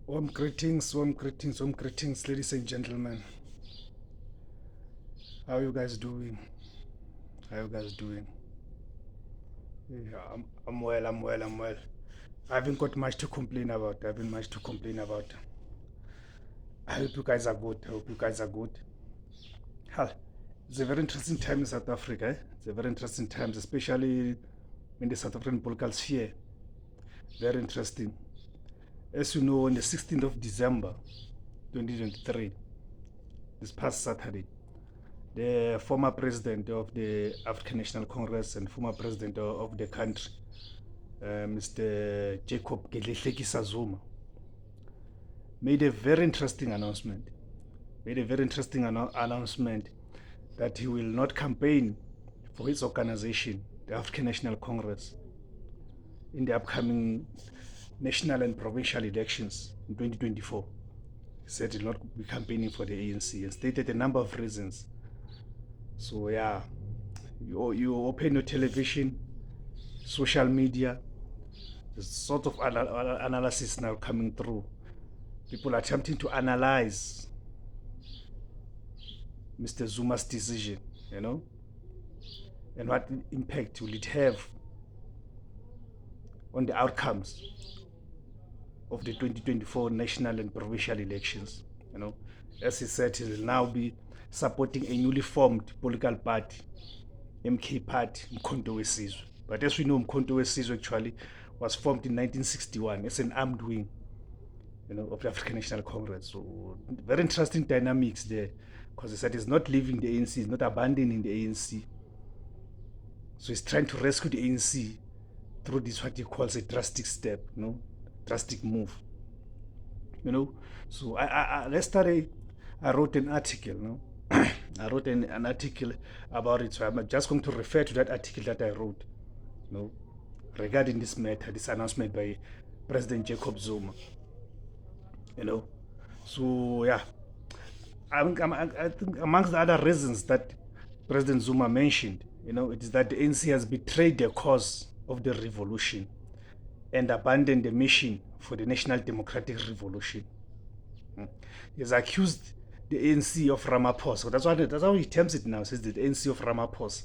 Warm greetings, ladies and gentlemen. How are you guys doing? How are you guys doing? Yeah, I'm well. I haven't got much to complain about. I hope you guys are good. Huh. It's a very interesting time in South Africa. It's a very interesting time, especially in the South African political sphere. Very interesting. As you know, on the 16th of December, 2023, this past Saturday, the former president of the African National Congress and former president of the country, Mr. Jacob Zuma, made a very interesting announcement. That he will not campaign for his organization, the African National Congress, in the upcoming national and provincial elections in 2024. He said he will not be campaigning for the ANC and stated a number of reasons. So yeah, you open your television, social media, there's sort of analysis now coming through. People are attempting to analyze Mr. Zuma's decision, and what impact will it have on the outcomes of the 2024 national and provincial elections. As he said, he will now be supporting a newly formed political party, MK Party, Mkhonto weSizwe. But as we know, Mkhonto weSizwe actually was formed in 1961 as an armed wing, of the African National Congress. So very interesting dynamics there, because he said he's not leaving the ANC, he's not abandoning the ANC. So he's trying to rescue the ANC through this, what he calls a drastic step, drastic move. So I wrote an article, I wrote an article about it. So I'm just going to refer to that article that I wrote, regarding this matter, this announcement by President Jacob Zuma. So yeah, I think amongst the other reasons that President Zuma mentioned, it is that the ANC has betrayed the cause of the revolution and abandoned the mission for the National Democratic Revolution. He has accused the ANC of Ramaphosa. That's how he terms it now. Says the ANC of Ramaphosa.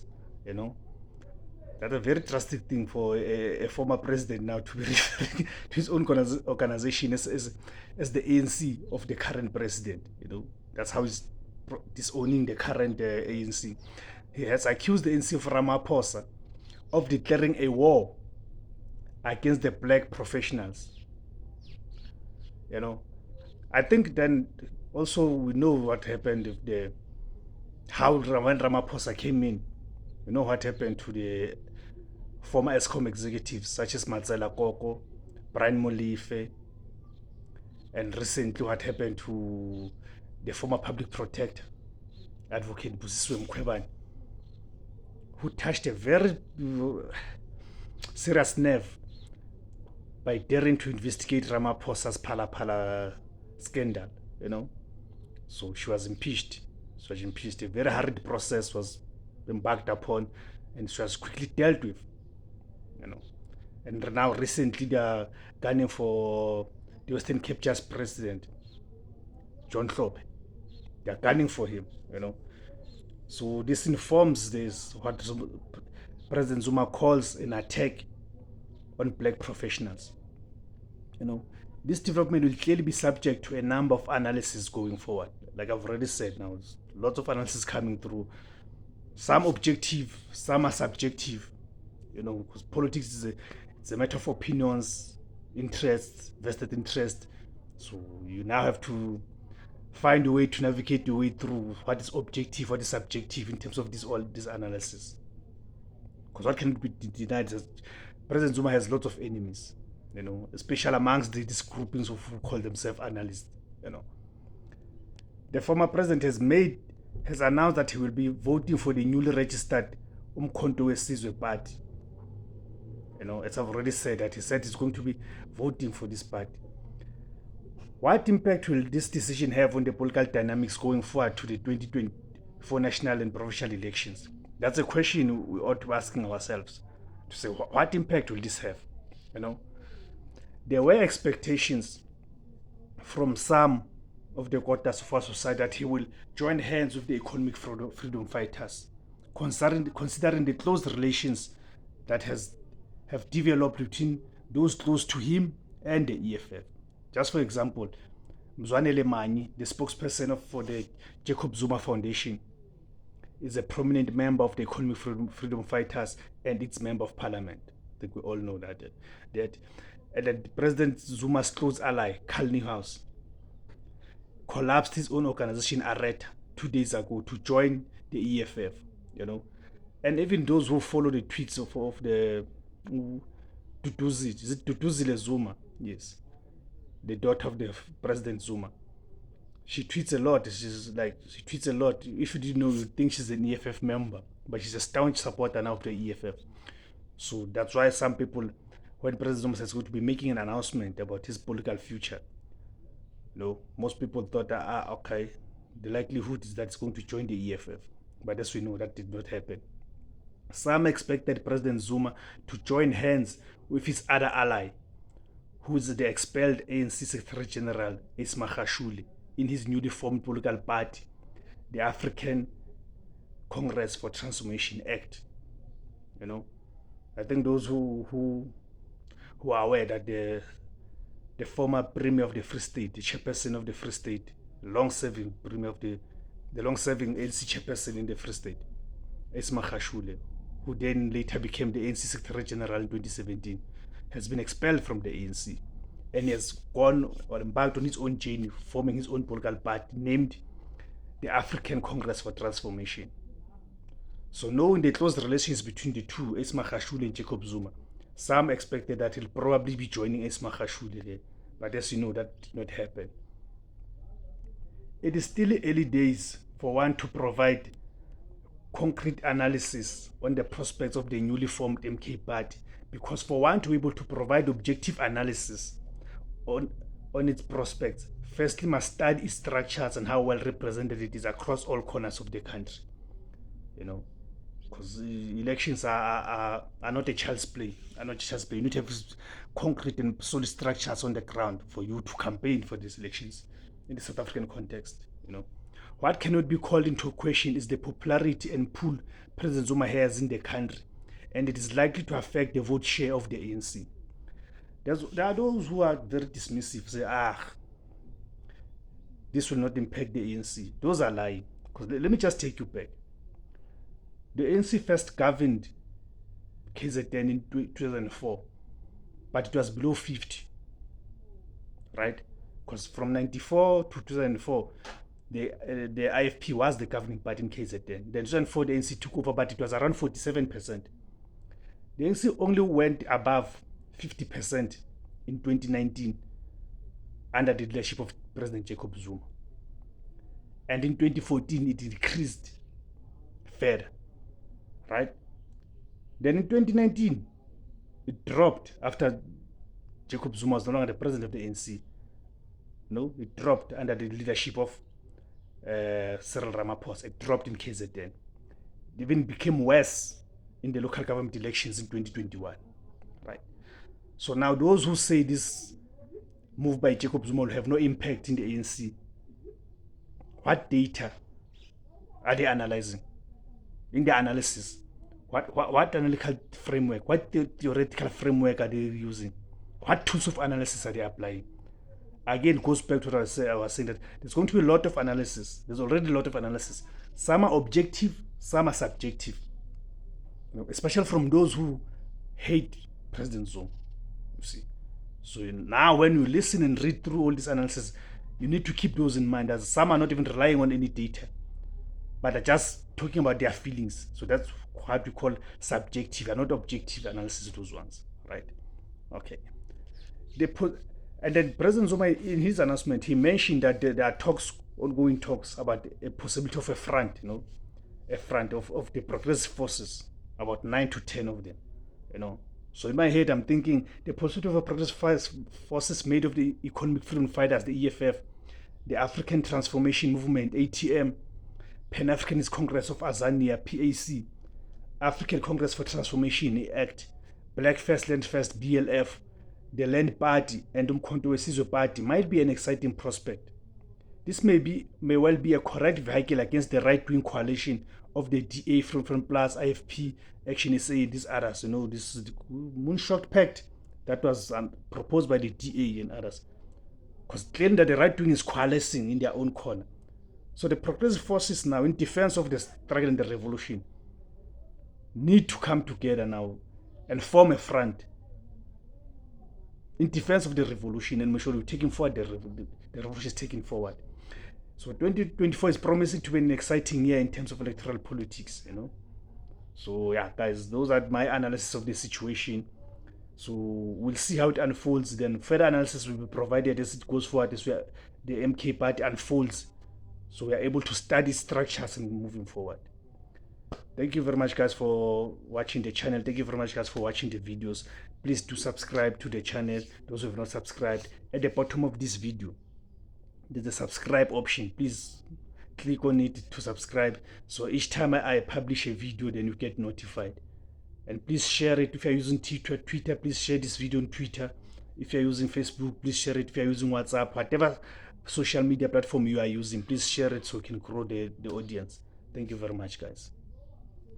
That's a very drastic thing for a former president now to be referring to his own organization as the ANC of the current president. That's how he's disowning the current ANC. He has accused the ANC of Ramaphosa of declaring a war against the black professionals. I think then also we know what happened when Ramaphosa came in. What happened to the former ESCOM executives such as Matsela Koko, Brian Molife, and recently what happened to the former public protector, Advocate Busiswe Mkhwebane, who touched a very serious nerve by daring to investigate Ramaphosa's Phala scandal, So she was impeached. A very hurried process was embarked upon, and she was quickly dealt with, And now recently they are gunning for the Western Cape Just president, John Thorpe. They are gunning for him, So this informs this, what President Zuma calls an attack on black professionals. This development will clearly be subject to a number of analyses going forward. Like I've already said now, there's lots of analysis coming through. Some objective, some are subjective, because politics it's a matter of opinions, interests, vested interest. So you now have to find a way to navigate the way through what is objective, what is subjective in terms of all this analysis. Because what can be denied is President Zuma has lots of enemies, especially amongst these groupings who call themselves analysts, The former president has announced that he will be voting for the newly registered Mkhonto weSizwe party. As I've already said, that he said he's going to be voting for this party. What impact will this decision have on the political dynamics going forward to the 2024 national and provincial elections? That's a question we ought to be asking ourselves, to say, what impact will this have? There were expectations from some of the quarters of our society that he will join hands with the economic freedom fighters, considering the close relations that have developed between those close to him and the EFF. Just for example, Mzwanele Manyi, the spokesperson for the Jacob Zuma Foundation, is a prominent member of the economic freedom fighters and its member of parliament. I think we all know that President Zuma's close ally, Carl Niehaus, collapsed his own organization, Areta, 2 days ago to join the EFF, And even those who follow the tweets of the Duduzile Zuma, yes, the daughter of the President Zuma. She tweets a lot. She tweets a lot. If you didn't know, you'd think she's an EFF member, but she's a staunch supporter now of the EFF. So that's why some people, when President Zuma says going to be making an announcement about his political future, most people thought, okay, the likelihood is that it's going to join the EFF. But as we know, that did not happen. Some expected President Zuma to join hands with his other ally, who is the expelled ANC Secretary General, Magashule, in his newly formed political party, the African Congress for Transformation Act. I think those who are aware that the former Premier of the Free State, the chairperson of the Free State, long-serving Premier of the long-serving ANC chairperson in the Free State, Magashule, who then later became the ANC Secretary General in 2017, has been expelled from the ANC and he has gone or embarked on his own journey, forming his own political party named the African Congress for Transformation. So knowing the close relations between the two, Magashule and Jacob Zuma, some expected that he'll probably be joining Magashule there. But as you know, that did not happen. It is still early days for one to provide concrete analysis on the prospects of the newly formed MK party, because for one to be able to provide objective analysis on its prospects, firstly must study its structures and how well represented it is across all corners of the country. Because elections are not a child's play. You need to have concrete and solid structures on the ground for you to campaign for these elections in the South African context. What cannot be called into question is the popularity and pull President Zuma has in the country, and it is likely to affect the vote share of the ANC. There are those who are very dismissive, say, this will not impact the ANC. Those are lying. Because let me just take you back. The ANC first governed KZN in 2004, but it was below 50, right? Because from 94 to 2004, the IFP was the governing party in KZN. Then 2004, the ANC took over, but it was around 47%. The ANC only went above 50% in 2019 under the leadership of President Jacob Zuma. And in 2014, it increased further, right? Then in 2019, it dropped after Jacob Zuma was no longer the president of the ANC. It dropped under the leadership of Cyril Ramaphosa. It dropped in KZN. It even became worse in the local government elections in 2021, right? So now those who say this move by Jacob Zuma will have no impact in the ANC, what data are they analyzing? In the analysis, what analytical framework, what theoretical framework are they using? What tools of analysis are they applying? Again, goes back to what I was saying, that there's going to be a lot of analysis. There's already a lot of analysis. Some are objective, some are subjective. Especially from those who hate President Zuma, you see. So now when you listen and read through all this analysis, you need to keep those in mind, as some are not even relying on any data, but are just talking about their feelings. So that's what we call subjective and not objective analysis, those ones, right? Okay. And then President Zuma, in his announcement, he mentioned that there are ongoing talks about a possibility of a front, a front of the progressive forces, about 9 to 10 of them, So in my head, I'm thinking the possibility of a progressive forces made of the economic freedom fighters, the EFF, the African Transformation Movement, ATM, Pan-Africanist Congress of Azania, PAC, African Congress for Transformation, ACT, Black First Land First, BLF, the Land Party and Umkhonto weSizwe Party might be an exciting prospect. This may well be a correct vehicle against the right-wing coalition of the DA, Front Plus, IFP, Action SA, these others. This is the Moonshot Pact that was proposed by the DA and others. Because claiming that the right wing is coalescing in their own corner. So the progressive forces now, in defense of the struggle and the revolution, need to come together now and form a front in defense of the revolution, and make sure we're taking forward the revolution is taken forward. So 2024 is promising to be an exciting year in terms of electoral politics. So yeah, guys, those are my analysis of the situation. So we'll see how it unfolds. Then further analysis will be provided as it goes forward, as the MK party unfolds. So we are able to study structures and moving forward. Thank you very much, guys, for watching the channel. Thank you very much, guys, for watching the videos. Please do subscribe to the channel, those who have not subscribed. At the bottom of this video, there's a subscribe option. Please click on it to subscribe. So each time I publish a video, then you get notified. And please share it. If you're using Twitter, please share this video on Twitter. If you're using Facebook, please share it. If you're using WhatsApp, whatever social media platform you are using, please share it so we can grow the audience. Thank you very much, guys.